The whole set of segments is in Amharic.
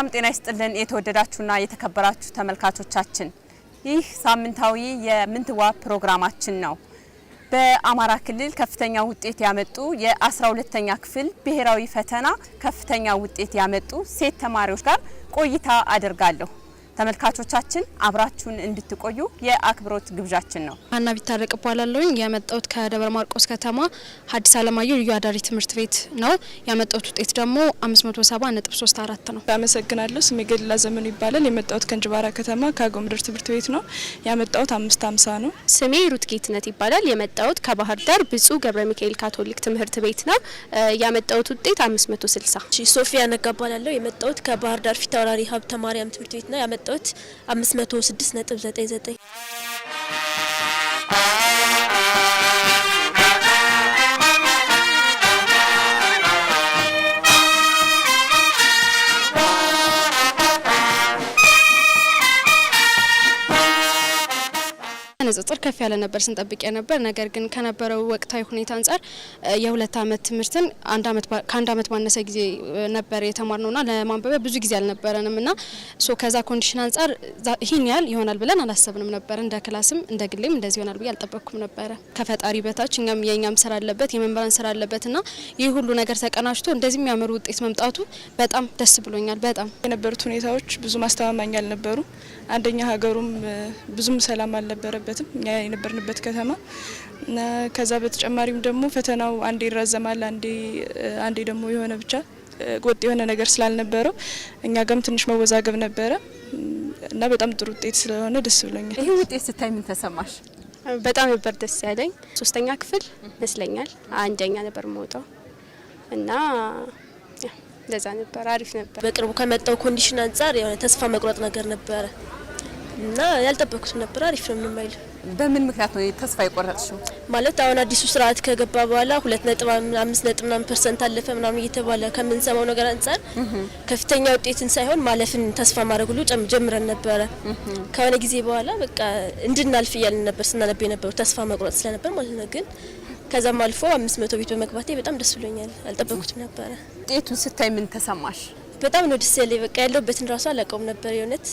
ሰላም ጤና ይስጥልን የተወደዳችሁና የተከበራችሁ ተመልካቾቻችን ይህ ሳምንታዊ የምንትዋ ፕሮግራማችን ነው። በአማራ ክልል ከፍተኛ ውጤት ያመጡ የ12ኛ ክፍል ብሔራዊ ፈተና ከፍተኛ ውጤት ያመጡ ሴት ተማሪዎች ጋር ቆይታ አደርጋለሁ። ተመልካቾቻችን አብራችሁን እንድትቆዩ የአክብሮት ግብዣችን ነው። አና ቢታረቅ ባላለውኝ ያመጣውት ከደብረ ማርቆስ ከተማ ሐዲስ ዓለማየሁ ልዩ አዳሪ ትምህርት ቤት ነው። ያመጣውት ውጤት ደግሞ 570.34 ነው። አመሰግናለሁ። ስሜ ገድላ ዘመኑ ይባላል። የመጣውት ከእንጅባራ ከተማ ከአጎምድር ትምህርት ቤት ነው። ያመጣውት 550 ነው። ስሜ ሩት ጌትነት ይባላል። የመጣውት ከባህር ዳር ብፁዕ ገብረ ሚካኤል ካቶሊክ ትምህርት ቤት ነው። ያመጣውት ውጤት 560። ሶፊያ ነጋባላለሁ። የመጣውት ከባህር ዳር ፊታውራሪ ሀብተ ማርያም ትምህርት ቤት ነው። ያመጣውት 506.99 ንጽጽር ከፍ ያለ ነበር ስንጠብቅ የነበር። ነገር ግን ከነበረው ወቅታዊ ሁኔታ አንፃር የሁለት አመት ትምህርትን ከአንድ አመት ባነሰ ጊዜ ነበር የተማርነውና ለማንበብ ብዙ ጊዜ አልነበረንም እና ከዛ ኮንዲሽን አንፃር ይሄን ያህል ይሆናል ብለን አላሰብንም ነበር። እንደ ክላስም እንደ ግሌም እንደዚህ ይሆናል ብዬ አልጠበቅኩም ነበር። ከፈጣሪ በታች የኛም ስራ አለበት፣ የመንበራን ስራ አለበትና ይህ ሁሉ ነገር ተቀናጅቶ እንደዚህ የሚያምሩ ውጤት መምጣቱ በጣም ደስ ብሎኛል። በጣም የነበሩት ሁኔታዎች ብዙ ማስተማማኝ አልነበሩ። አንደኛ ሀገሩም ብዙም ሰላም አልነበረበትም እኛ የነበርንበት ከተማ። ከዛ በተጨማሪም ደግሞ ፈተናው አንዴ ይራዘማል፣ አንዴ ደግሞ የሆነ ብቻ ወጥ የሆነ ነገር ስላልነበረው እኛ ጋርም ትንሽ መወዛገብ ነበረ እና በጣም ጥሩ ውጤት ስለሆነ ደስ ብሎኛል። ይሄ ውጤት ስታይ ምን ተሰማሽ? በጣም ነበር ደስ ያለኝ። 3ኛ ክፍል ይመስለኛል አንደኛ ነበር የምወጣው እና ለዛ ነበር አሪፍ ነበር። በቅርቡ ከመጣው ኮንዲሽን አንፃር የሆነ ተስፋ መቁረጥ ነገር ነበረ እና ያልጠበቅኩት ነበር። አሪፍ ነው ምንም አይል። በምን ምክንያት ነው ተስፋ የቆረጥሽው? ማለት አሁን አዲሱ ስርዓት ከገባ በኋላ 2.5% አለፈ ምናምን እየተባለ ከምንሰማው ነገር አንፃር ከፍተኛ ውጤትን ሳይሆን ማለፍን ተስፋ ማድረግ ሁሉ ጀምረን ነበረ። ከሆነ ጊዜ በኋላ በቃ እንድናልፍ እያልን ነበር ስናነብ የነበረው ተስፋ መቁረጥ ስለነበር ማለት ነው። ግን ከዛም አልፎ 500 ቤት በመግባቴ በጣም ደስ ብሎኛል። አልጠበቅኩትም ነበረ። ውጤቱን ስታይ ምን ተሰማሽ? በጣም ነው ደስ ያለኝ። በቃ ያለውበትን ራሱ አላውቀውም ነበር የእውነት።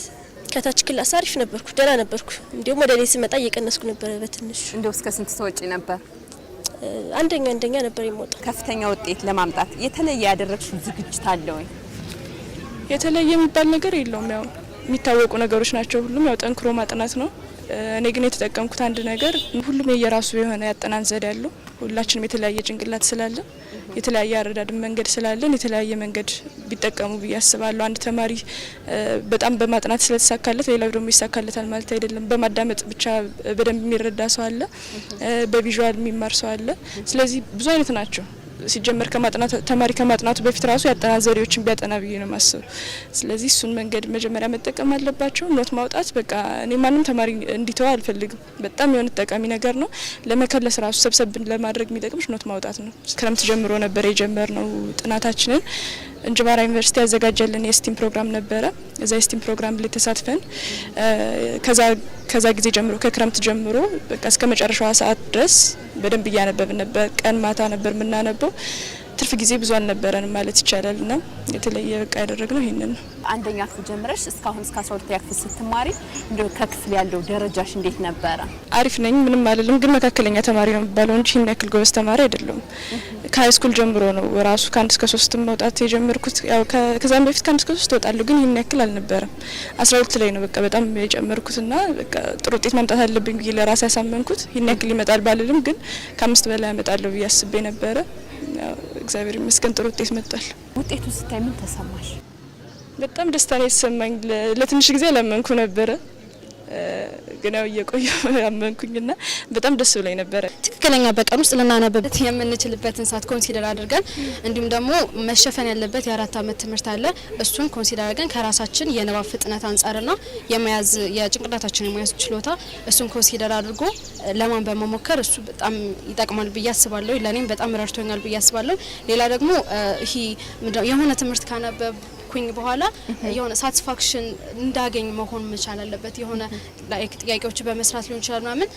ከታች ክላስ አሪፍ ነበርኩ፣ ደህና ነበርኩ። እንዲሁም ወደ እኔ ስመጣ እየቀነስኩ ነበር በትንሽ። እንደው እስከ ስንት ተወጪ ነበር? አንደኛ ነበር የምወጣው። ከፍተኛ ውጤት ለማምጣት የተለየ ያደረግሽው ዝግጅት አለ ወይ? የተለየ የሚባል ነገር የለውም። ያው የሚታወቁ ነገሮች ናቸው። ሁሉም ያው ጠንክሮ ማጥናት ነው። እኔ ግን የተጠቀምኩት አንድ ነገር ሁሉም የየራሱ የሆነ ያጠናን ዘዴ ያለው፣ ሁላችንም የተለያየ ጭንቅላት ስላለ የተለያየ አረዳድ መንገድ ስላለን የተለያየ መንገድ ቢጠቀሙ ብዬ አስባለሁ። አንድ ተማሪ በጣም በማጥናት ስለተሳካለት ሌላው ደግሞ ይሳካለታል ማለት አይደለም። በማዳመጥ ብቻ በደንብ የሚረዳ ሰው አለ፣ በቪዥዋል የሚማር ሰው አለ። ስለዚህ ብዙ አይነት ናቸው። ሲጀመር ተማሪ ከማጥናቱ በፊት ራሱ ያጠናን ዘዴዎችን ቢያጠና ብዬ ነው ማስበው። ስለዚህ እሱን መንገድ መጀመሪያ መጠቀም አለባቸው። ኖት ማውጣት በቃ እኔ ማንም ተማሪ እንዲተው አልፈልግም። በጣም የሆነ ጠቃሚ ነገር ነው። ለመከለስ ራሱ ሰብሰብ ለማድረግ የሚጠቅምሽ ኖት ማውጣት ነው። ክረምት ጀምሮ ነበር የጀመርነው ጥናታችንን። እንጅባራ ዩኒቨርሲቲ ያዘጋጀልን የስቲም ፕሮግራም ነበረ። እዛ የስቲም ፕሮግራም ላይ ተሳትፈን ከዛ ጊዜ ጀምሮ ከክረምት ጀምሮ በቃ እስከ መጨረሻዋ ሰዓት ድረስ በደንብ እያነበብን ነበር። ቀን ማታ ነበር የምናነበው። ትርፍ ጊዜ ብዙ አልነበረንም ማለት ይቻላልና የተለየ በቃ ያደረግነው ይሄንን ነው። አንደኛ ክፍል ጀምረሽ እስካሁን እስከ 12ኛ ክፍል ስትማሪ እንደው ከክፍል ያለው ደረጃሽ እንዴት ነበረ? አሪፍ ነኝ፣ ምንም አይደለም። ግን መካከለኛ ተማሪ ነው የሚባለው እንጂ ይሄን ያክል ጎበዝ ተማሪ አይደለም። ከሃይ ስኩል ጀምሮ ነው ራሱ ከ1 እስከ 3 መውጣት የጀመርኩት። ያው ከዛም በፊት ከ1 እስከ 3 ወጣለሁ፣ ግን ይሄን ያክል አልነበረም። 12 ላይ ነው በቃ በጣም የጨመርኩትና በቃ ጥሩ ውጤት ማምጣት አለብኝ ብዬ ለራሴ ያሳመንኩት። ይሄን ያክል ይመጣል ባልልም ግን ከ5 በላይ አመጣለሁ ብዬ አስቤ ነበረ። እግዚአብሔር ይመስገን ጥሩ ውጤት መጥቷል። ውጤቱን ስታይ ምን ተሰማሽ? በጣም ደስታ ነው የተሰማኝ። ለትንሽ ጊዜ አላመንኩ ነበረ፣ ግን ያው እየቆየሁ አመንኩኝና በጣም ደስ ብሎኝ ነበረ። ትክክለኛ በቀን ውስጥ ልናነብበት የምንችልበትን ሰዓት ኮንሲደር አድርገን እንዲሁም ደግሞ መሸፈን ያለበት የ4 አመት ትምህርት አለ። እሱን ኮንሲደር አድርገን ከራሳችን የንባብ ፍጥነት አንጻርና የመያዝ የጭንቅላታችን የመያዝ ችሎታ እሱን ኮንሲደር አድርጎ ለማንበብ መሞከር እሱ በጣም ይጠቅማል ብዬ አስባለሁ። ለኔም በጣም ረድቶኛል ብዬ አስባለሁ። ሌላ ደግሞ ይሄ የሆነ ትምህርት ካነበብ ካነበብኩኝ በኋላ የሆነ ሳቲስፋክሽን እንዳገኝ መሆን መቻል አለበት። የሆነ ላይክ ጥያቄዎች በመስራት ሊሆን ይችላል ምናምን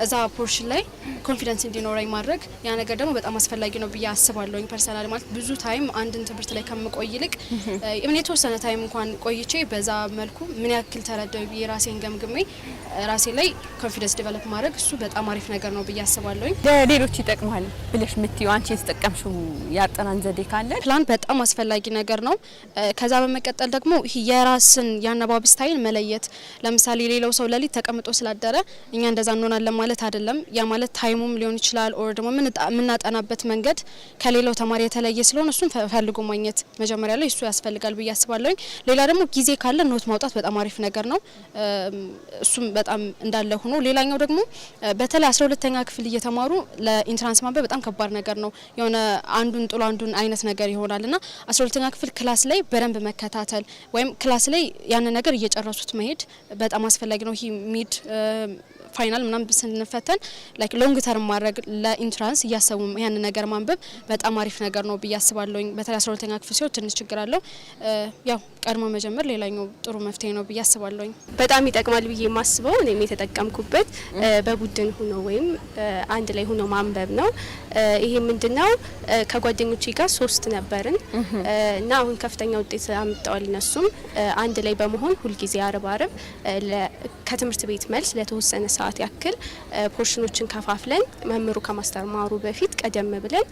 እዛ ፖርሽን ላይ ኮንፊደንስ እንዲኖረኝ ማድረግ ያ ነገር ደግሞ በጣም አስፈላጊ ነው ብዬ አስባለሁኝ። ፐርሰናል ማለት ብዙ ታይም አንድን ትምህርት ላይ ከምቆይ ይልቅ ምን የተወሰነ ታይም እንኳን ቆይቼ በዛ መልኩ ምን ያክል ተረዳው ብዬ ራሴን ገምግሜ ራሴ ላይ ኮንፊደንስ ዲቨሎፕ ማድረግ እሱ በጣም አሪፍ ነገር ነው ብዬ አስባለሁኝ። ለሌሎች ይጠቅማል ብለሽ ምትዩ አንቺ የተጠቀምሽው ያጠናን ዘዴ ካለ? ፕላን በጣም አስፈላጊ ነገር ነው። ከዛ በመቀጠል ደግሞ የራስን ያነባብ ስታይል መለየት። ለምሳሌ ሌላው ሰው ለሊት ተቀምጦ ስላደረ እኛ እንደዛ እንሆናለን ማለት አይደለም። ያ ማለት ታይሙም ሊሆን ይችላል ኦር ደግሞ ምናጠናበት መንገድ ከሌላው ተማሪ የተለየ ስለሆነ እሱን ፈልጎ ማግኘት መጀመሪያ ላይ እሱ ያስፈልጋል ብዬ አስባለሁኝ። ሌላ ደግሞ ጊዜ ካለ ኖት ማውጣት በጣም አሪፍ ነገር ነው። እሱም በጣም እንዳለ ሆኖ ሌላኛው ደግሞ በተለይ 12ኛ ክፍል እየተማሩ ለኢንትራንስ ማንበብ በጣም ከባድ ነገር ነው። የሆነ አንዱን ጥሎ አንዱን አይነት ነገር ይሆናልና 12ኛ ክፍል ክላስ ላይ በደንብ መከታተል ወይም ክላስ ላይ ያን ነገር እየጨረሱት መሄድ በጣም አስፈላጊ ነው። ይሄ ሚድ ፋይናል ምናምን ስንፈተን ላይክ ሎንግ ተርም ማድረግ ለኢንትራንስ እያሰቡ ያን ነገር ማንበብ በጣም አሪፍ ነገር ነው ብዬ አስባለሁኝ። በተለይ 12ኛ ክፍል ሲሆን ትንሽ ችግር አለው። ያው ቀድሞ መጀመር ሌላኛው ጥሩ መፍትሄ ነው ብዬ አስባለሁኝ። በጣም ይጠቅማል ብዬ የማስበው እኔም የተጠቀምኩበት በቡድን ሆኖ ወይም አንድ ላይ ሆኖ ማንበብ ነው። ይሄ ምንድነው ከጓደኞቼ ጋር 3 ነበርን እና አሁን ከፍተኛ ውጤት አምጣዋል። እነሱም አንድ ላይ በመሆን ሁሉ ጊዜ አርብ ከትምህርት ቤት መልስ ለተወሰነ ሰዓት ያክል ፖርሽኖችን ከፋፍለን መምሩ ከማስተማሩ በፊት ቀደም ብለን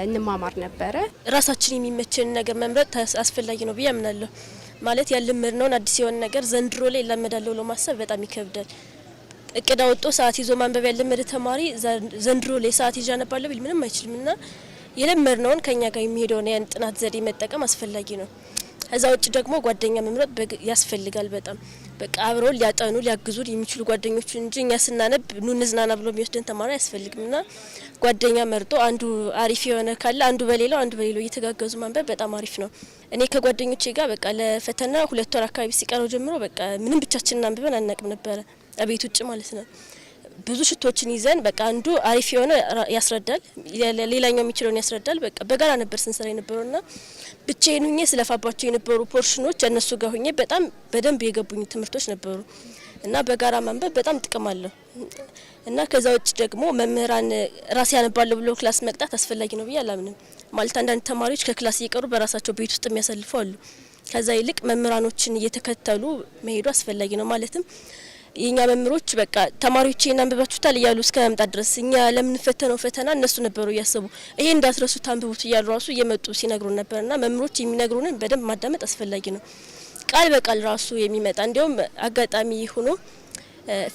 እንማማር ነበረ። ራሳችን የሚመቸን ነገር መምረጥ አስፈላጊ ነው ብዬ አምናለሁ። ማለት ያልመድነውን አዲስ የሆነ ነገር ዘንድሮ ላይ ለመዳለው ለማሰብ በጣም ይከብዳል። እቅድ አውጥቶ ሰዓት ይዞ ማንበብ ያለመደ ተማሪ ዘንድሮ ላይ ሰዓት ይዤ አነባለሁ ቢል ምንም አይችልምና የለመድነውን ከኛ ጋር የሚሄደውን ያን ጥናት ዘዴ መጠቀም አስፈላጊ ነው። እዛ ውጭ ደግሞ ጓደኛ መምረጥ ያስፈልጋል በጣም በቃ አብረው ሊያጠኑ ሊያግዙ የሚችሉ ጓደኞች እንጂ እኛ ስናነብ ኑ ንዝናና ብሎ የሚወስደን ተማሪ አያስፈልግምና ጓደኛ መርጦ አንዱ አሪፍ የሆነ ካለ አንዱ በሌላው እየተጋገዙ ማንበብ በጣም አሪፍ ነው። እኔ ከጓደኞቼ ጋር በቃ ለፈተና 2 ወር አካባቢ ሲቀረው ጀምሮ በቃ ምንም ብቻችንን አንብበን አናቅም ነበረ አቤት ውጭ ማለት ነው። ብዙ ሽቶችን ይዘን በቃ አንዱ አሪፍ የሆነ ያስረዳል ሌላኛው የሚችለውን ያስረዳል። በቃ በጋራ ነበር ስንሰራ የነበረውና ብቻዬን ሆኜ ስለፋባቸው የነበሩ ፖርሽኖች እነሱ ጋር ሆኜ በጣም በደንብ የገቡኝ ትምህርቶች ነበሩ እና በጋራ ማንበብ በጣም ጥቅም አለው። እና ከዛ ውጭ ደግሞ መምህራን ራስ ያነባሉ ብሎ ክላስ መቅጣት አስፈላጊ ነው ብዬ አላምንም። ማለት አንዳንድ ተማሪዎች ከክላስ እየቀሩ በራሳቸው ቤት ውስጥ የሚያሳልፉ አሉ። ከዛ ይልቅ መምህራኖችን እየተከተሉ መሄዱ አስፈላጊ ነው። ማለትም የኛ መምህሮች በቃ ተማሪዎችን አንብባችሁታል እያሉ እስከ መምጣት ድረስ እኛ ለምን ፈተና እነሱ ነበሩ እያሰቡ ይሄ እንዳትረሱት አንብቡት እያሉ ራሱ እየመጡ ሲነግሩን ነበርና መምህሮች የሚነግሩንን በደንብ ማዳመጥ አስፈላጊ ነው። ቃል በቃል ራሱ የሚመጣ እንዲያውም አጋጣሚ ሆኖ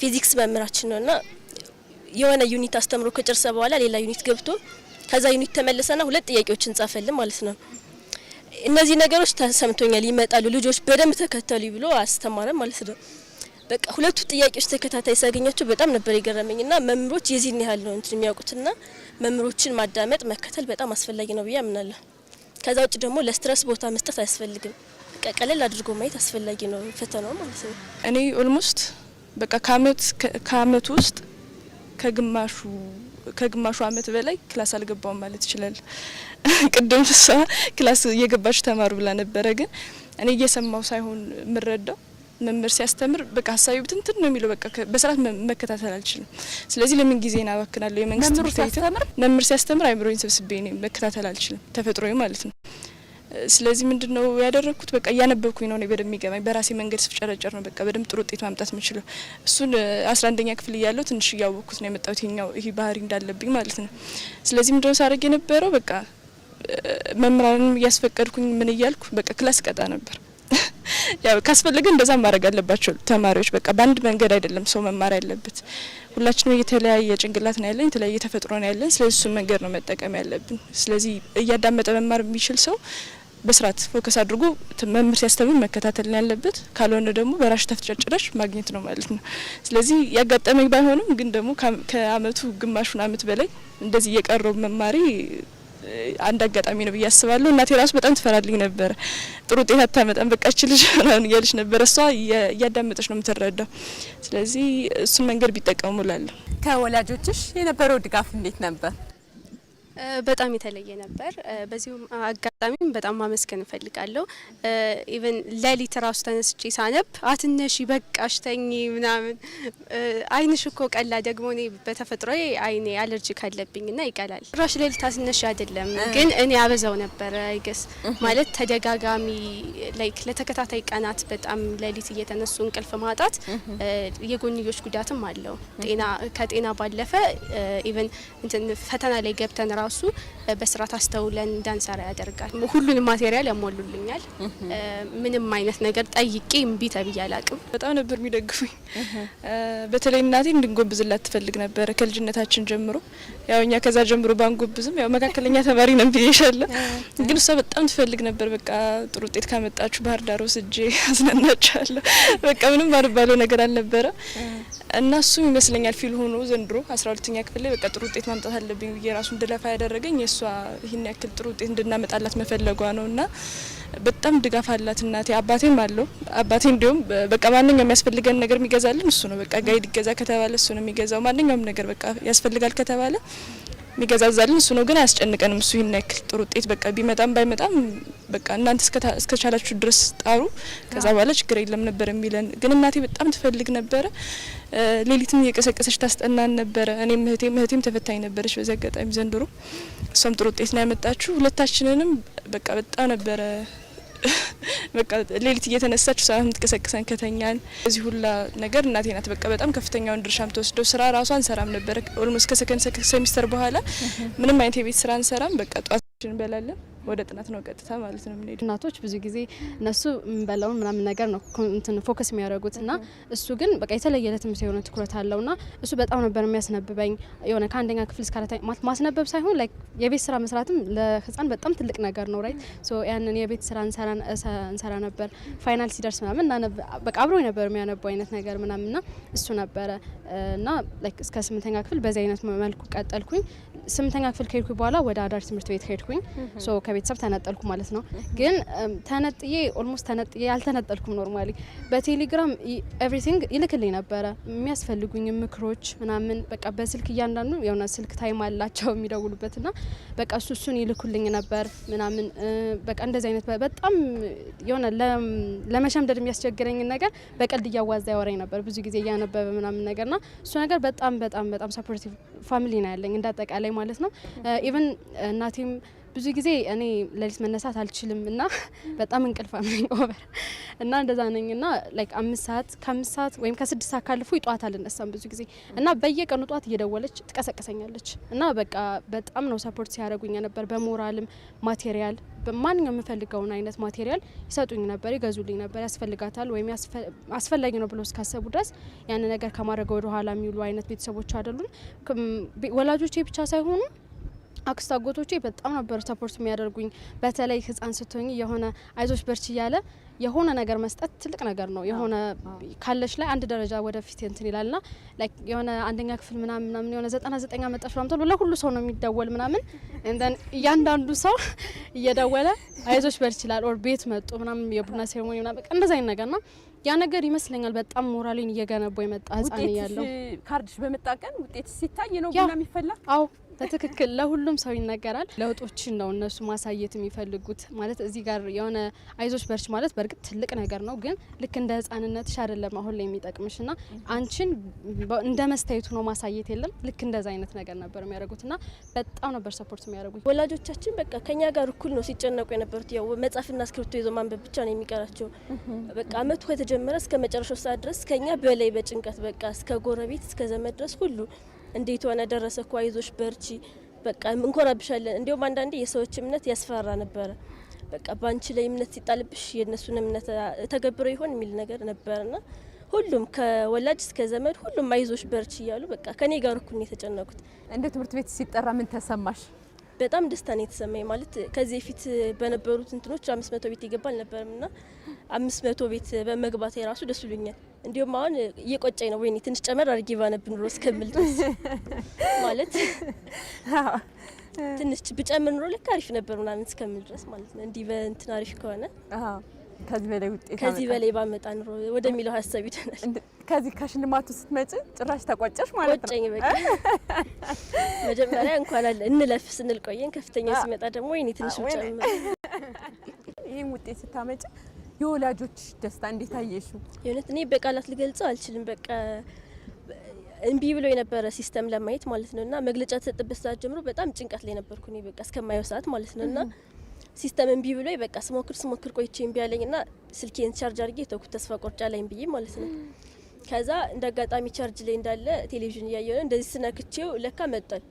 ፊዚክስ መምህራችን ነውና የሆነ ዩኒት አስተምሮ ከጨረሰ በኋላ ሌላ ዩኒት ገብቶ ከዛ ዩኒት ተመለሰና 2 ጥያቄዎችን ጻፈልን ማለት ነው። እነዚህ ነገሮች ተሰምቶኛል ይመጣሉ ልጆች በደንብ ተከተሉ ብሎ አስተማረ ማለት ነው። በቃ 2 ጥያቄዎች ተከታታይ ሳገኛቸው በጣም ነበር የገረመኝና መምህሮች የዚህን ያህል ነው እንትን የሚያውቁትና መምህሮችን ማዳመጥ መከተል በጣም አስፈላጊ ነው ብዬ አምናለሁ። ከዛ ውጭ ደግሞ ለስትረስ ቦታ መስጠት አያስፈልግም። በቃ ቀለል አድርጎ ማየት አስፈላጊ ነው ፈተናው ማለት ነው። እኔ ኦልሞስት በቃ ከአመት ውስጥ ከግማሹ አመት በላይ ክላስ አልገባውም ማለት ይችላል። ቅድም እሷ ክላስ እየገባች ተማሩ ብላ ነበረ፣ ግን እኔ እየሰማው ሳይሆን ምረዳው መምህር ሲያስተምር በቃ ሀሳቢ ብትንትን ነው የሚለው። በቃ በስርዓት መከታተል አልችልም። ስለዚህ ለምን ጊዜን አባክናለሁ? የመንግስት መምህር ሲያስተምር አይምሮኝ ሰብስቤ ነው መከታተል አልችልም፣ ተፈጥሮዬ ማለት ነው። ስለዚህ ምንድነው ያደረኩት? በቃ እያነበብኩኝ ነው በደንብ የሚገባኝ። በራሴ መንገድ ስፍጨረጨር ነው በቃ በደንብ ጥሩ ውጤት ማምጣት የምችለው። እሱን 11ኛ ክፍል እያለሁ ትንሽ እያወቅኩት ነው የመጣሁት ይሄ ባህሪ እንዳለብኝ ማለት ነው። ስለዚህ ምንድነው ሳደርግ የነበረው በቃ መምህራንም እያስፈቀድኩኝ ምን እያልኩ በቃ ክላስ ቀጣ ነበር። ያው ካስፈለገ እንደዛ ማድረግ አለባቸው ተማሪዎች። በቃ በአንድ መንገድ አይደለም ሰው መማር ያለበት። ሁላችንም የተለያየ ጭንቅላት ነው ያለን፣ የተለያየ ተፈጥሮ ነው ያለን። ስለዚህ እሱን መንገድ ነው መጠቀም ያለብን። ስለዚህ እያዳመጠ መማር የሚችል ሰው በስርዓት ፎከስ አድርጎ መምህር ሲያስተምር መከታተል ነው ያለበት። ካልሆነ ደግሞ በራሽ ተፍጨጭራሽ ማግኘት ነው ማለት ነው። ስለዚህ ያጋጠመኝ ባይሆንም ግን ደግሞ ከአመቱ ግማሹን አመት በላይ እንደዚህ እየቀረው መማሪ አንድ አጋጣሚ ነው ብዬ አስባለሁ። እናቴ ራሱ በጣም ትፈራልኝ ነበር። ጥሩ ውጤት አታመጣም በቃ እቺ ልጅ ምናምን እያለች ነበር። እሷ እያዳመጠች ነው የምትረዳው። ስለዚህ እሱን መንገድ ቢጠቀሙ እላለሁ። ከወላጆችሽ የነበረው ድጋፍ እንዴት ነበር? በጣም የተለየ ነበር። በዚሁም አጋጣሚ አጋጣሚም በጣም ማመስገን እፈልጋለሁ። ኢቭን ሌሊት ራሱ ተነስቼ ሳነብ አትነሺ በቃሽ ተኚ ምናምን አይንሽ እኮ ቀላ። ደግሞ እኔ በተፈጥሮዬ አይኔ አለርጂክ አለብኝና ይቀላል። ራሽ ሌሊት አትነሺ አይደለም ግን እኔ አበዛው ነበር አይገስ ማለት ተደጋጋሚ ላይክ ለተከታታይ ቀናት በጣም ሌሊት እየተነሱ እንቅልፍ ማጣት የጎንዮሽ ጉዳትም አለው። ከጤና ባለፈ ኢቭን እንትን ፈተና ላይ ገብተን ራሱ በስርዓት አስተውለን እንዳንሰራ ያደርጋል። ሁሉንም ማቴሪያል ያሟሉልኛል። ምንም አይነት ነገር ጠይቄ እምቢ ተብዬ አላቅም። በጣም ነበር የሚደግፉኝ። በተለይ እናቴ እንድንጎብዝላት ትፈልግ ነበር ከልጅነታችን ጀምሮ። ያው እኛ ከዛ ጀምሮ ባንጎብዝም ያው መካከለኛ ተማሪ ነን ብዬሻለሁ። ግን እሷ በጣም ትፈልግ ነበር። በቃ ጥሩ ውጤት ካመጣችሁ ባህር ዳር ወስጄ አዝናናቻለሁ። በቃ ምንም ባልባለው ነገር አልነበረ እና እሱም ይመስለኛል ፊል ሆኖ ዘንድሮ 12ኛ ክፍል ላይ በቃ ጥሩ ውጤት ማምጣት አለብኝ ብዬ ራሱ እንድለፋ ያደረገኝ የሷ ይሄን ያክል ጥሩ ውጤት እንድናመጣላት መፈለጓ ነውና በጣም ድጋፍ አላት እናቴ። አባቴም አለው። አባቴ እንዲሁም በቃ ማንኛውም የሚያስፈልገን ነገር የሚገዛልን እሱ ነው። በቃ ጋይድ ይገዛ ከተባለ እሱ ነው የሚገዛው። ማንኛውም ነገር በቃ ያስፈልጋል ከተባለ የሚገዛዛልን እሱ ነው። ግን አያስጨንቀንም እሱ ይሄን ያክል ጥሩ ውጤት በቃ ቢመጣም ባይመጣም በቃ እናንተ እስከቻላችሁ ድረስ ጣሩ፣ ከዛ በኋላ ችግር የለም ነበር የሚለን። ግን እናቴ በጣም ትፈልግ ነበረ። ሌሊትም እየቀሰቀሰች ታስጠናን ነበረ። እኔም እህቴም ተፈታኝ ነበረች በዚህ አጋጣሚ ዘንድሮ። እሷም ጥሩ ውጤት ነው ያመጣችሁ። ሁለታችንንም በቃ በጣም ነበረ በቃ ሌሊት እየተነሳች እሷ የምትቀሰቅሰን ከተኛን። እዚህ ሁላ ነገር እናቴ ናት በቃ በጣም ከፍተኛውን ድርሻ የምትወስደው። ስራ ራሷ አንሰራም ነበር ኦልሞስት ከሰከንድ ሴሚስተር በኋላ ምንም አይነት የቤት ስራ አንሰራም። በቃ ጧታችን እንበላለን ወደ ጥናት ነው ቀጥታ ማለት ነው የምንሄድ። እናቶች ብዙ ጊዜ እነሱ እንበላውን ምናምን ነገር ነው እንትን ፎከስ የሚያደርጉትና እሱ ግን በቃ የተለየ ለትምህርት የሆነ ትኩረት አለውና እሱ በጣም ነበር የሚያስነብበኝ። የሆነ ከአንደኛ ክፍል እስከ አራተኛ ማስነበብ ሳይሆን ላይክ የቤት ስራ መስራትም ለህፃን በጣም ትልቅ ነገር ነው ራይት። ሶ ያንን የቤት ስራ እንሰራ ነበር። ፋይናል ሲደርስ ምናምን በቃ አብሮ ነበር የሚያነበው አይነት ነገር ምናምንና እሱ ነበረ እና ላይክ እስከ 8ኛ ክፍል በዚህ አይነት መልኩ ቀጠልኩኝ። 8ኛ ክፍል ከሄድኩኝ በኋላ ወደ አዳሪ ትምህርት ቤት ሄድኩኝ። ሶ ከቤተሰብ ተነጠልኩ ማለት ነው። ግን ተነጥዬ ኦልሞስት ተነጥዬ አልተነጠልኩም። ኖርማሊ በቴሌግራም ኤቭሪቲንግ ይልክልኝ ነበረ የሚያስፈልጉኝ ምክሮች ምናምን በቃ በስልክ እያንዳንዱ የሆነ ስልክ ታይም አላቸው የሚደውሉበትና በቃ እሱን ይልኩልኝ ነበር ምናምን በቃ እንደዚህ አይነት በጣም የሆነ ለመሸምደድ የሚያስቸግረኝ ነገር በቀልድ እያዋዛ ያወራኝ ነበር ብዙ ጊዜ እያነበበ ምናምን ነገርና እሱ ነገር በጣም በጣም በጣም ሰፖርቲቭ ፋሚሊ ነው ያለኝ እንዳጠቃላይ ማለት ነው። ኢቭን እናቴም ብዙ ጊዜ እኔ ሌሊት መነሳት አልችልም እና በጣም እንቅልፋም ነኝ ኦቨር እና እንደዛ ነኝ እና ላይክ 5 ሰዓት ወይም ከ6 ሰዓት ካልፉ ጧት አልነሳም ብዙ ጊዜ እና በየቀኑ ጧት እየደወለች ትቀሰቀሰኛለች እና በቃ በጣም ነው ሰፖርት ሲያደርጉኝ ነበር። በሞራልም ማቴሪያል በማንኛውም የምፈልገውን አይነት ማቴሪያል ይሰጡኝ ነበር፣ ይገዙልኝ ነበር። ያስፈልጋታል ወይም አስፈላጊ ነው ብሎ እስካሰቡ ድረስ ያን ነገር ከማድረግ ወደ ኋላ የሚውሉ አይነት ቤተሰቦች አይደሉም። ወላጆቼ ብቻ ሳይሆኑ አክስት አጎቶቼ በጣም ነበር ሰፖርት የሚያደርጉኝ። በተለይ ህፃን ስትሆኝ የሆነ አይዞሽ በርቺ እያለ የሆነ ነገር መስጠት ትልቅ ነገር ነው። የሆነ ካለሽ ላይ አንድ ደረጃ ወደፊት እንትን ይላልና ላይክ የሆነ አንደኛ ክፍል ምናምን የሆነ 99 አመጣሽ ምናምን ተብሎ ለሁሉ ሰው ነው የሚደወል ምናምን እንደን እያንዳንዱ ሰው እየደወለ አይዞሽ በርቺ ይላል። ኦር ቤት መጡ ምናምን የቡና ሴሬሞኒ ምናምን በቃ እንደዛ አይነት ነገርና ያ ነገር ይመስለኛል በጣም ሞራሌን እየገነባው የመጣ ህፃን ያለው ካርድሽ በመጣቀን ውጤት ሲታይ ነው ቡና የሚፈላ። አዎ በትክክል ለሁሉም ሰው ይነገራል። ለውጦችን ነው እነሱ ማሳየት የሚፈልጉት ማለት እዚህ ጋር የሆነ አይዞሽ በርች ማለት በእርግጥ ትልቅ ነገር ነው፣ ግን ልክ እንደ ህፃንነትሽ አይደለም አሁን ላይ የሚጠቅምሽና አንቺን እንደ መስታየቱ ነው ማሳየት የለም። ልክ እንደዛ አይነት ነገር ነበር የሚያደርጉትና በጣም ነበር ሰፖርት የሚያደርጉት። ወላጆቻችን በቃ ከኛ ጋር እኩል ነው ሲጨነቁ የነበሩት። ያው መጻፍና እስክሪብቶ ይዞ ማንበብ ብቻ ነው የሚቀራቸው። በቃ አመቱ ከተጀመረ እስከ መጨረሻው ሰዓት ድረስ ከኛ በላይ በጭንቀት በቃ እስከ ጎረቤት እስከ ዘመድ ድረስ ሁሉ እንዴት ሆነ ደረሰ እኮ አይዞሽ በርቺ በቃ እንኮራብሻለን። እንዲሁም አንዳንዴ የሰዎች እምነት ያስፈራ ነበረ። በቃ ባንቺ ላይ እምነት ሲጣልብሽ የነሱን እምነት ተገብሮ ይሆን የሚል ነገር ነበርና ሁሉም ከወላጅ እስከ ዘመድ ሁሉም አይዞሽ በርቺ እያሉ በቃ ከኔ ጋር እኩል ነው የተጨነቁት። እንደ ትምህርት ቤት ሲጠራ ምን ተሰማሽ? በጣም ደስታ ነው የተሰማኝ። ማለት ከዚህ በፊት በነበሩት እንትኖች 500 ቤት ይገባል ነበርና 500 ቤት በመግባት የራሱ ደስ ብሎኛል። እንዲሁም አሁን እየቆጨኝ ነው ወይኔ ትንሽ ጨመር አድርጌ ባነብ ኑሮ እስከምል ድረስ ማለት ትንሽ ብጨምር ኑሮ ለካ አሪፍ ነበር ምናምን እስከምል ድረስ ማለት ነው። እንዲህ በእንትን አሪፍ ከሆነ ከዚህ በላይ ባመጣ ኑሮ ወደሚለው ሀሳብ ይደናል። ከዚህ ከሽልማቱ ስትመጪ ጭራሽ ተቆጨሽ ማለት ነው? ቆጨኝ በቃ መጀመሪያ እንኳን አለ እንለፍ ስንል ቆየን። ከፍተኛ ሲመጣ ደግሞ ወይኔ ትንሽ ብጨምር ይሄን ውጤት ስታመጪ የወላጆች ደስታ እንዴት አየሽው? የእውነት እኔ በቃላት ልገልጸው አልችልም። በቃ እምቢ ብሎ የነበረ ሲስተም ለማየት ማለት ነውና መግለጫ ተሰጥበት ሰዓት ጀምሮ በጣም ጭንቀት ላይ ነበርኩ እኔ በቃ እስከማየው ሰዓት ማለት ነውና ሲስተም እምቢ ብሎ በቃ ስሞክር ቆይቼ እምቢ አለኝና ስልኬን ቻርጅ አድርጌ ተውኩት ተስፋ ቆርጫ ላይም ብዬ ማለት ነው። ከዛ እንደ አጋጣሚ ቻርጅ ላይ እንዳለ ቴሌቪዥን እያየሁ ነው እንደዚህ ስነክቼው ለካ መጣል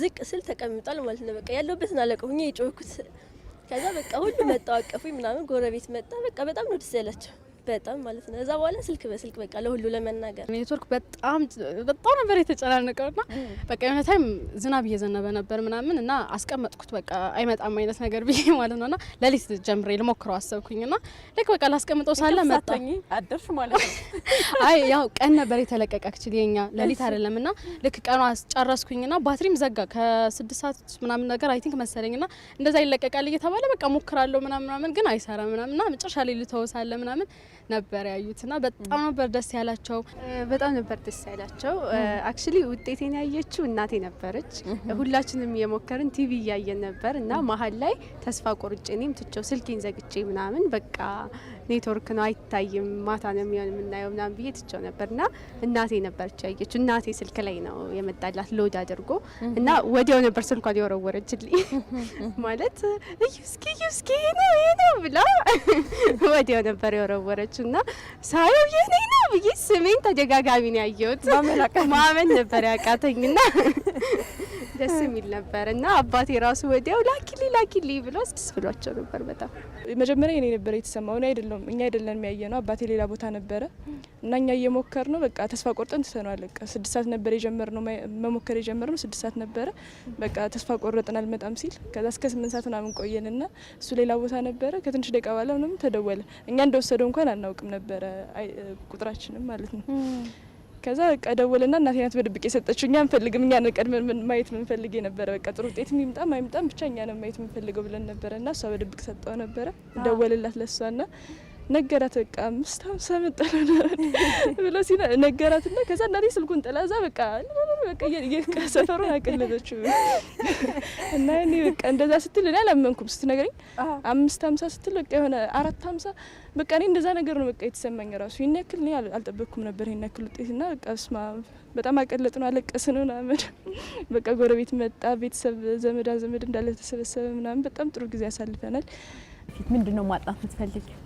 ዝቅ ስል ተቀምጧል ማለት ነው። በቃ ያለውበትን አለቀሁኝ የጮህኩት። ከዛ በቃ ሁሉ መጣ አቀፉኝ ምናምን ጎረቤት መጣ በቃ በጣም ነው ደስ ያላቸው በጣም ማለት ነው። እዛ በኋላ ስልክ በስልክ በቃ ለሁሉ ለመናገር ኔትወርክ በጣም ነበር የተጨናነቀውና በቃ የሆነ ታይም ዝናብ እየዘነበ ነበር ምናምን እና አስቀመጥኩት በቃ አይመጣም አይነት ነገር ብዬ ማለት ነውና ለሊት ጀምሬ ልሞክረው አሰብኩኝና ልክ በቃ ላስቀምጠው ሳለ መጣ አደርሽ ማለት ነው። አይ ያው ቀን ነበር የተለቀቀ አክቹሊ የኛ ለሊት አይደለምና ልክ ቀኗ ጨረስኩኝና ባትሪም ዘጋ ከ6 ሰዓት ምናምን ነገር አይ ቲንክ መሰለኝና እንደዛ ይለቀቃል እየተባለ በቃ ሞክራለሁ ምናምን ግን አይሰራ ምናምንና መጨረሻ ላይ ልተወሳለ ምናምን ነበር ያዩትና በጣም ነበር ደስ ያላቸው። በጣም ነበር ደስ ያላቸው። አክቹሊ ውጤቴን ያየችው እናቴ ነበረች። ሁላችንም የሞከርን ቲቪ እያየን ነበር እና መሀል ላይ ተስፋ ቆርጬ እኔም ትቼው ስልኬን ዘግቼ ምናምን በቃ ኔትወርክ ነው አይታይም ማታ ነው የሚሆን የምናየው ምናምን ብዬ ትቼው ነበርና እናቴ ነበረች ያየችው። እናቴ ስልክ ላይ ነው የመጣላት ሎድ አድርጎ እና ወዲያው ነበር ስልኳን የወረወረችልኝ ማለት እስኪ ነው ብላ ወዲያው ነበር የወረወረች እና ሳየው የኔ ነው ብዬ ስሜን ተደጋጋሚ ነው ያየሁት። ማመን ነበር ያቃተኝና ደስ የሚል ነበር እና አባቴ ራሱ ወዲያው ላኪሊ ብሎ ደስ ብሏቸው ነበር በጣም። መጀመሪያ እኔ ነበር የተሰማው ነው እኛ አይደለም ያየነው አባቴ ሌላ ቦታ ነበረ እና እኛ እየሞከር ነው በቃ ተስፋ ቆርጠን ተሰናል። በቃ 6 ሰዓት ነበር የጀመርነው መሞከር የጀመርነው 6 ሰዓት ነበረ በቃ ተስፋ ቆርጠን አልመጣም ሲል ከዛ እስከ 8 ሰዓት ምናምን ቆየንና እሱ ሌላ ቦታ ነበረ። ከትንሽ ደቂቃ በኋላ ምንም ተደወለ። እኛ እንደወሰደው እንኳን አናውቅም ነበረ ቁጥራችንም ማለት ነው። ከዛ ቀደወለና እናቴ ናት በድብቅ የሰጠችው። እኛ አንፈልግም እኛ ነው ቀድመን ማየት ምን ፈልጌ ነበር በቃ ጥሩ ውጤት የሚምጣም አይምጣም ብቻ እኛ ነው ማየት ምን ፈልገው ብለን ነበርና እሷ በድብቅ ሰጠው ነበር። ደወለላት ለሷና ነገራት በቃ 550 መጣለ ብሎ ሲና ነገራትና ከዛ እናቴ ስልኩን ጥላዛ በቃ ሰፈሩን አቀለለችው እና እኔ በቃ እንደዛ ስትል እኔ አላመንኩም። ስትነግረኝ 550 ስትል በቃ የሆነ 450 በቃ እኔ እንደዛ ነገር ነው በቃ የተሰማኝ ራሱ ይሄን ያክል እኔ አልጠበቅኩም ነበር ይሄን ያክል ውጤትና በቃ ስማ በጣም አቀለጥነው አለቀስን ምናምን በቃ ጎረቤት መጣ ቤተሰብ ዘመድ እንዳለ ተሰበሰበ ምናምን በጣም ጥሩ ጊዜ ያሳልፈናል። ምንድነው ማጥናት የምትፈልጊው?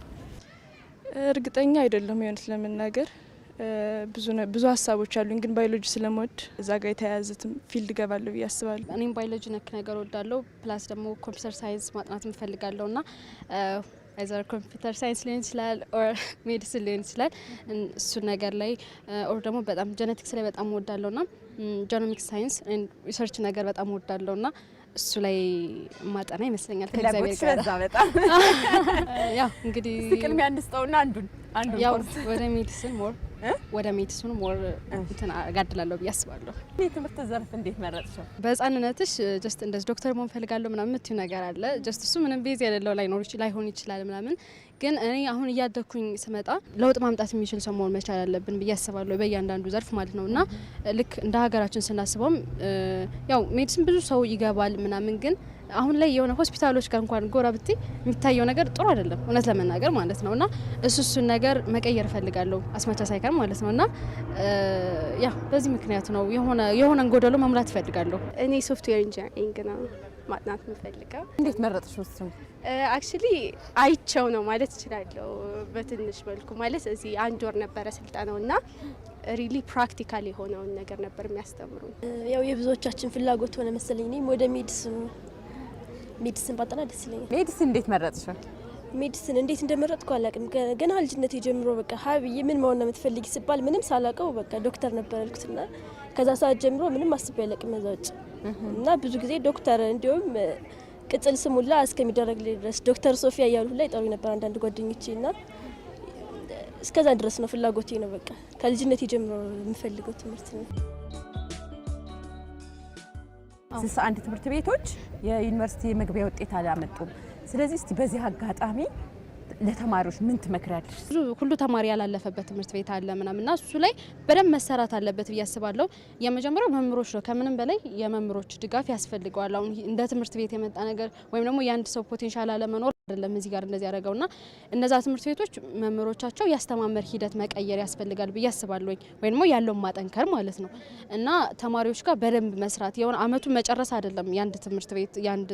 እርግጠኛ አይደለም የሆነት ለመናገር ብዙ ሀሳቦች አሉኝ ግን ባዮሎጂ ስለምወድ እዛ ጋር የተያያዘትም ፊልድ ገባለሁ ብዬ አስባለሁ። እኔም ባዮሎጂ ነክ ነገር ወዳለሁ ፕላስ ደግሞ ኮምፒውተር ሳይንስ ማጥናት እንፈልጋለሁና አይዘር ኮምፒውተር ሳይንስ ሊሆን ይችላል ኦር ሜዲሲን ሊሆን ይችላል እሱ ነገር ላይ ኦር ደግሞ በጣም ጄኔቲክስ ላይ በጣም ወዳለሁና ጂኖሚክስ ሳይንስ ኤንድ ሪሰርች ነገር በጣም ወዳለሁና እሱ ላይ ማጠና ይመስለኛል ከእግዚአብሔር ጋር ለዛ በጣም ያው እንግዲህ ቅድሚያ እንድስጠውና አንዱን ያው ወደ ሜዲሲን ሞር እንትና ጋድላለሁ ብዬ አስባለሁ። ትምህርት ዘርፍ እንዴት መረጥሽው? በህፃንነትሽ ጀስት እንደዚህ ዶክተር መሆን ፈልጋለሁ ምናምን የምትይው ነገር አለ ጀስት እሱ ምንም ቤዝ የሌለው ላይሆን ይችላል ምናምን ግን እኔ አሁን እያደኩኝ ስመጣ ለውጥ ማምጣት የሚችል ሰው መሆን መቻል አለብን ብዬ አስባለሁ በእያንዳንዱ ዘርፍ ማለት ነውና ልክ እንደ ሀገራችን ስናስበውም ያው ሜዲሲን ብዙ ሰው ይገባል ምናምን ግን አሁን ላይ የሆነ ሆስፒታሎች ጋር እንኳን ጎራ ብቲ የሚታየው ነገር ጥሩ አይደለም እውነት ለመናገር ማለት ነውና እሱን ነገር መቀየር ፈልጋለሁ አስማቻ ሳይከር ማለት ነውና ያ በዚህ ምክንያት ነው የሆነ ጎደሎ መሙላት ፈልጋለሁ። እኔ ሶፍትዌር ኢንጂነሪንግ ነው ማጥናት የምፈልገው። እንዴት መረጥሽው? እሱ አክቹሊ አይቸው ነው ማለት እችላለሁ በትንሽ መልኩ ማለት እዚህ 1 ወር ነበረ ስልጠናውና ሪሊ ፕራክቲካል የሆነውን ነገር ነበር የሚያስተምሩ። ያው የብዙዎቻችን ፍላጎት ሆነ መሰለኝ እኔም ወደ ሜዲሲን ባጠና ደስ ይለኛል። ሜዲሲን እንዴት መረጥሽው? ሜዲሲን እንዴት እንደመረጥኩ አላውቅም። ገና ልጅነቴ ጀምሮ በቃ ሀብዬ ምን መሆን ነው የምትፈልጊ ሲባል ምንም ሳላውቀው በቃ ዶክተር ነበር ያልኩትና ከዛ ሰዓት ጀምሮ ምንም አስቤ አላውቅም እዛ ውጭ እና ብዙ ጊዜ ዶክተር እንዲሁም ቅጽል ስሙላ እስከሚደረግልኝ ድረስ ዶክተር ሶፊያ እያሉ ላይ ጠሩ ነበር አንዳንድ ጓደኞቼና እስከዛ ድረስ ነው ፍላጎቴ ነው በቃ ከልጅነቴ ጀምሮ የምፈልገው ትምህርት ነው። 61 ትምህርት ቤቶች የዩኒቨርሲቲ መግቢያ ውጤት አላመጡም። ስለዚህ እስቲ በዚህ አጋጣሚ ለተማሪዎች ምን ትመክራለሽ? ሁሉ ተማሪ ያላለፈበት ትምህርት ቤት አለ ምናምንና እሱ ላይ በደንብ መሰራት አለበት ብዬ አስባለሁ። የመጀመሪያው መምህሮች ነው። ከምንም በላይ የመምህሮች ድጋፍ ያስፈልገዋል። አሁን እንደ ትምህርት ቤት የመጣ ነገር ወይም ደግሞ የአንድ ሰው ፖቴንሻል አለመኖር አይደለም እዚህ ጋር እንደዚህ ያደረገውና እነዛ ትምህርት ቤቶች መምህሮቻቸው ያስተማመር ሂደት መቀየር ያስፈልጋል ብዬ አስባለሁ። ወይም ደግሞ ያለው ማጠንከር ማለት ነው እና ተማሪዎች ጋር በደንብ መስራት የሆነ አመቱን መጨረስ አይደለም የአንድ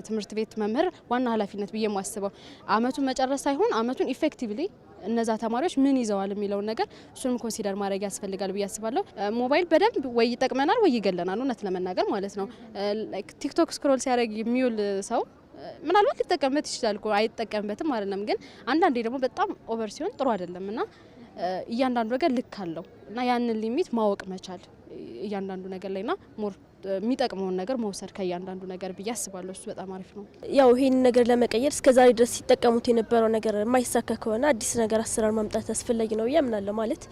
ትምህርት ቤት መምህር ዋና ኃላፊነት ብዬ ማስበው አመቱን መጨረስ ሳይሆን አመቱን ኢፌክቲቭሊ እነዛ ተማሪዎች ምን ይዘዋል የሚለውን ነገር እሱንም ኮንሲደር ማድረግ ያስፈልጋል ብዬ አስባለሁ። ሞባይል በደንብ ወይ ይጠቅመናል ወይ ይገለናል እውነት ለመናገር ማለት ነው። ላይክ ቲክቶክ ስክሮል ሲያደርግ የሚውል ሰው ምናልባት ሊጠቀምበት ይችላል እኮ አይጠቀምበትም አይደለም፣ ግን አንዳንዴ ደግሞ በጣም ኦቨር ሲሆን ጥሩ አይደለምና እያንዳንዱ ነገር ልክ አለው እና ያንን ሊሚት ማወቅ መቻል እያንዳንዱ ነገር ላይና ሞር የሚጠቅመውን ነገር መውሰድ ከእያንዳንዱ ነገር ብዬ አስባለሁ። እሱ በጣም አሪፍ ነው። ያው ይሄን ነገር ለመቀየር እስከዛሬ ድረስ ሲጠቀሙት የነበረው ነገር የማይሳካ ከሆነ አዲስ ነገር አሰራር ማምጣት አስፈላጊ ነው ያምናለሁ። ማለት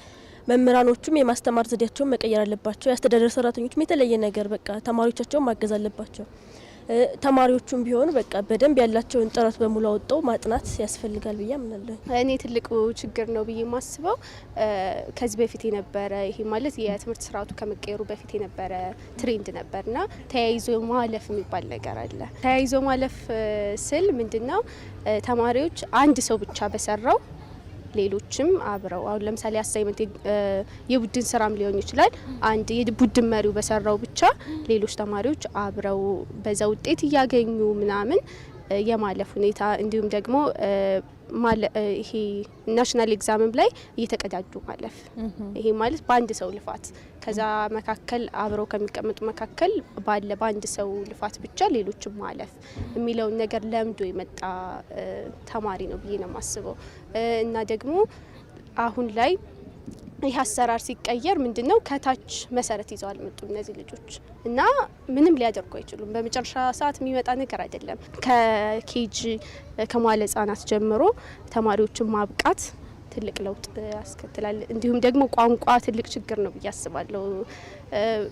መምህራኖቹም የማስተማር ዘዴያቸውን መቀየር አለባቸው። የአስተዳደር ሰራተኞችም የተለየ ነገር በቃ ተማሪዎቻቸውን ማገዝ አለባቸው። ተማሪዎቹም ቢሆኑ በቃ በደንብ ያላቸውን ጥረት በሙሉ አውጥተው ማጥናት ያስፈልጋል ብዬ አምናለሁ። እኔ ትልቁ ችግር ነው ብዬ ማስበው ከዚህ በፊት የነበረ ይሄ ማለት የትምህርት ስርዓቱ ከመቀየሩ በፊት የነበረ ትሬንድ ነበርና ተያይዞ ማለፍ የሚባል ነገር አለ። ተያይዞ ማለፍ ስል ምንድነው ተማሪዎች አንድ ሰው ብቻ በሰራው ሌሎችም አብረው አሁን ለምሳሌ አሳይመንት የቡድን ስራም ሊሆን ይችላል። አንድ የቡድን መሪው በሰራው ብቻ ሌሎች ተማሪዎች አብረው በዛ ውጤት እያገኙ ምናምን የማለፍ ሁኔታ እንዲሁም ደግሞ ይሄ ናሽናል ኤግዛምም ላይ እየተቀዳጁ ማለፍ ይሄ ማለት በአንድ ሰው ልፋት ከዛ መካከል አብረው ከሚቀመጡ መካከል ባለ በአንድ ሰው ልፋት ብቻ ሌሎችም ማለፍ የሚለውን ነገር ለምዶ የመጣ ተማሪ ነው ብዬ ነው የማስበው። እና ደግሞ አሁን ላይ ይህ አሰራር ሲቀየር ምንድነው ከታች መሰረት ይዘው አልመጡም እነዚህ ልጆች እና ምንም ሊያደርጉ አይችሉም። በመጨረሻ ሰዓት የሚመጣ ነገር አይደለም። ከኬጂ ከመዋለ ሕጻናት ጀምሮ ተማሪዎችን ማብቃት ትልቅ ለውጥ ያስከትላል። እንዲሁም ደግሞ ቋንቋ ትልቅ ችግር ነው ብዬ አስባለሁ።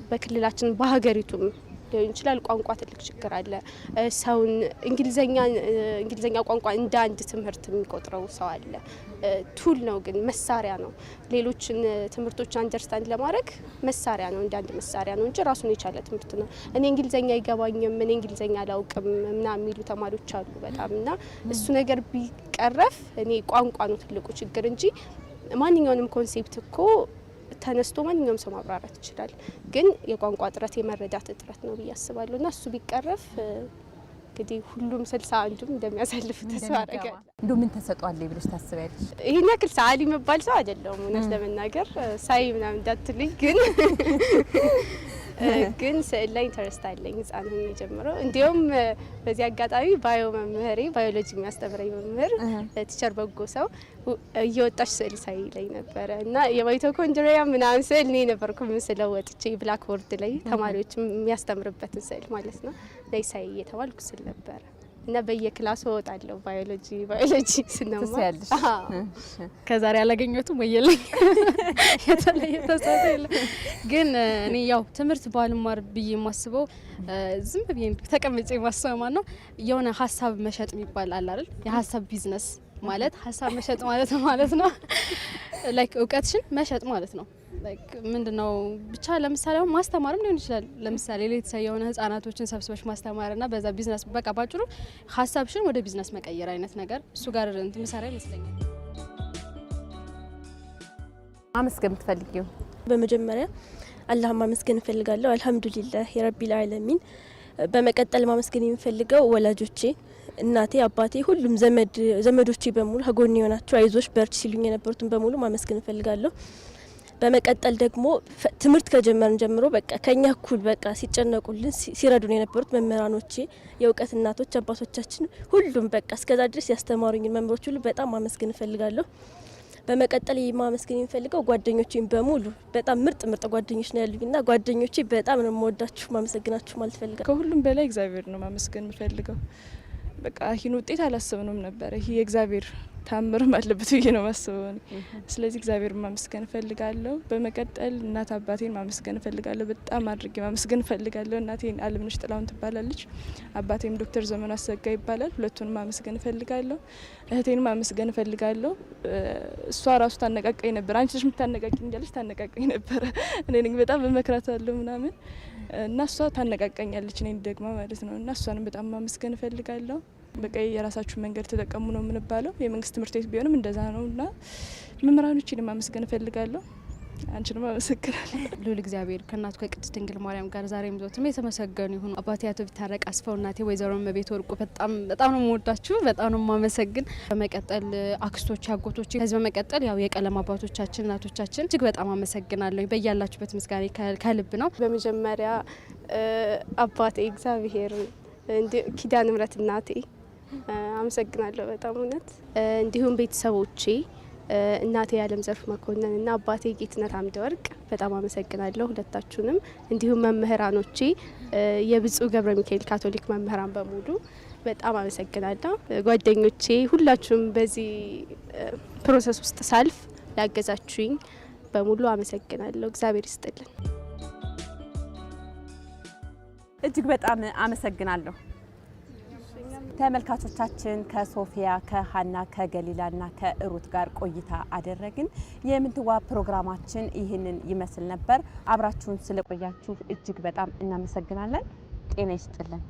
በክልላችን በሀገሪቱም ሊሆን ይችላል ቋንቋ ትልቅ ችግር አለ። ሰውን እንግሊዘኛ ቋንቋ እንደ አንድ ትምህርት የሚቆጥረው ሰው አለ። ቱል ነው ግን መሳሪያ ነው። ሌሎችን ትምህርቶች አንደርስታንድ ለማድረግ መሳሪያ ነው፣ እንደ አንድ መሳሪያ ነው እንጂ ራሱን የቻለ ትምህርት ነው። እኔ እንግሊዘኛ አይገባኝም፣ እኔ እንግሊዘኛ አላውቅም ምናምን የሚሉ ተማሪዎች አሉ በጣም እና እሱ ነገር ቢቀረፍ እኔ ቋንቋ ነው ትልቁ ችግር እንጂ ማንኛውንም ኮንሴፕት እኮ ተነስቶ ማንኛውም ሰው ማብራራት ይችላል። ግን የቋንቋ እጥረት የመረዳት እጥረት ነው ብዬ አስባለሁ እና እሱ ቢቀረፍ እንግዲህ ሁሉም 61ዱም እንደሚያሳልፍ ተስፋ አደርጋለሁ። እንደው ምን ተሰጧል ብለሽ ታስቢያለሽ? ይሄን ያክል ሰዓሊ መባል ሰው አይደለም እውነት ለመናገር ሳይ ምናምን እንዳትልኝ ግን ስዕል ላይ ኢንተረስት አለኝ ህጻን ሆኜ ጀምሮ። እንዲሁም በዚህ አጋጣሚ ባዮሎጂ የሚያስተምረኝ መምህር ቲቸር በጎ ሰው እየወጣች ስዕል ሳይ ላይ ነበረ እና የማይቶኮንድሪያ ምናምን ስዕል እኔ ነበርኩ ምስለው ወጥቼ ብላክ ቦርድ ላይ ተማሪዎች የሚያስተምርበትን ስዕል ማለት ነው ላይ ሳይ እየተባልኩ ስል ነበረ እና በየክላሱ ወጣለሁ ባዮሎጂ ስንማር ከዛሬ ያላገኘሁትም ወየለኝ የተለየ ተሳተ የለ። ግን እኔ ያው ትምህርት ባልማር ብዬ የማስበው ዝም ብዬ ተቀምጬ ማስበው ነው የሆነ ሀሳብ መሸጥ የሚባል አለ አይደል? የሀሳብ ቢዝነስ ማለት ሀሳብ መሸጥ ማለት ነው። ላይክ እውቀትሽን መሸጥ ማለት ነው። ላይክ ምንድነው ብቻ ለምሳሌ አሁን ማስተማርም ሊሆን ይችላል። ለምሳሌ ለተሰየ የሆነ ህጻናቶችን ሰብስበሽ ማስተማርና በዛ ቢዝነስ በቃ ባጭሩ ሀሳብሽን ወደ ቢዝነስ መቀየር አይነት ነገር እሱ ጋር እንትን መሰራ ይመስለኛል። ማመስገን ትፈልጊው? በመጀመሪያ አላህ ማመስገን እፈልጋለሁ። አልহামዱሊላህ የረቢል ዓለሚን። በመቀጠል ማመስገን የምፈልገው ወላጆቼ፣ እናቴ፣ አባቴ፣ ሁሉም ዘመዶቼ በሙሉ ከጎኔ የሆናቸው አይዞሽ በርቺ ሲሉኝ የነበሩትን በሙሉ ማመስገን እፈልጋለሁ። በመቀጠል ደግሞ ትምህርት ከጀመርን ጀምሮ በቃ ከኛ እኩል በቃ ሲጨነቁልን ሲረዱን የነበሩት መምህራኖቼ፣ የእውቀት እናቶች አባቶቻችን ሁሉም በቃ እስከዛ ድረስ ያስተማሩኝ መምህሮች ሁሉ በጣም ማመስገን እፈልጋለሁ። በመቀጠል ማመስገን የምፈልገው ጓደኞቼን በሙሉ በጣም ምርጥ ጓደኞች ነው ያሉኝና ጓደኞቼ በጣም ነው የምወዳችሁ ማመሰግናችሁ ማለት ፈልጋለሁ። ከሁሉም በላይ እግዚአብሔር ነው ማመስገን የምፈልገው። በቃ ይህን ውጤት አላሰብነውም ነበር። ይሄ የእግዚአብሔር ታምርም አለበት ብዬ ነው ማስበው እኔ። ስለዚህ እግዚአብሔር ማመስገን እፈልጋለሁ። በመቀጠል እናት አባቴን ማመስገን እፈልጋለሁ። በጣም አድርጌ ማመስገን እፈልጋለሁ። እናቴን አለምነሽ ጥላውን ትባላለች። አባቴም ዶክተር ዘመኑ አሰጋ ይባላል። ሁለቱንም ማመስገን እፈልጋለሁ። እህቴን ማመስገን እፈልጋለሁ። እሷ ራሱ ታነቃቀኝ ነበር። አንቺ ልጅ ምታነቃቀኝ እንጃለች ታነቃቀኝ ነበር። እኔ ነኝ በጣም በመክራታለሁ ምናምን እና እሷ ታነቃቀኛለች እኔን ደግሞ ማለት ነው። እና እሷንም በጣም ማመስገን እፈልጋለሁ። በቃ የራሳችሁ መንገድ ተጠቀሙ ነው የምንባለው። የመንግስት ትምህርት ቤት ቢሆንም እንደዛ ነውና መምህራኖችን ማመስገን እፈልጋለሁ። አንቺንም አመሰግናለሁ። ልዑል እግዚአብሔር ከእናቱ ከቅድስት ድንግል ማርያም ጋር ዛሬም ዘወትርም የተመሰገኑ ይሁን። አባቴ አቶ ቢታረቅ አስፋው፣ እናቴ ወይዘሮ እመቤት ወርቁ በጣም ነው የምወዳችሁ፣ በጣም ነው የማመሰግን። በመቀጠል አክስቶች፣ አጎቶች፣ ከዚህ በመቀጠል ያው የቀለም አባቶቻችን እናቶቻችን እጅግ በጣም አመሰግናለሁ። በያላችሁበት ምስጋና ከልብ ነው። በመጀመሪያ አባቴ እግዚአብሔር ኪዳነ ምሕረት እናቴ አመሰግናለሁ በጣም እውነት። እንዲሁም ቤተሰቦቼ እናቴ የዓለም ዘርፍ መኮንን እና አባቴ ጌትነት አምደ ወርቅ በጣም አመሰግናለሁ ሁለታችሁንም። እንዲሁም መምህራኖቼ የብፁዕ ገብረ ሚካኤል ካቶሊክ መምህራን በሙሉ በጣም አመሰግናለሁ። ጓደኞቼ ሁላችሁም በዚህ ፕሮሰስ ውስጥ ሳልፍ ላገዛችሁኝ በሙሉ አመሰግናለሁ። እግዚአብሔር ይስጥልን። እጅግ በጣም አመሰግናለሁ። ተመልካቾቻችን ከሶፊያ ከሀና ከገሊላና ከሩት ጋር ቆይታ አደረግን። የምንትዋብ ፕሮግራማችን ይህንን ይመስል ነበር። አብራችሁን ስለቆያችሁ እጅግ በጣም እናመሰግናለን። ጤና ይስጥልን።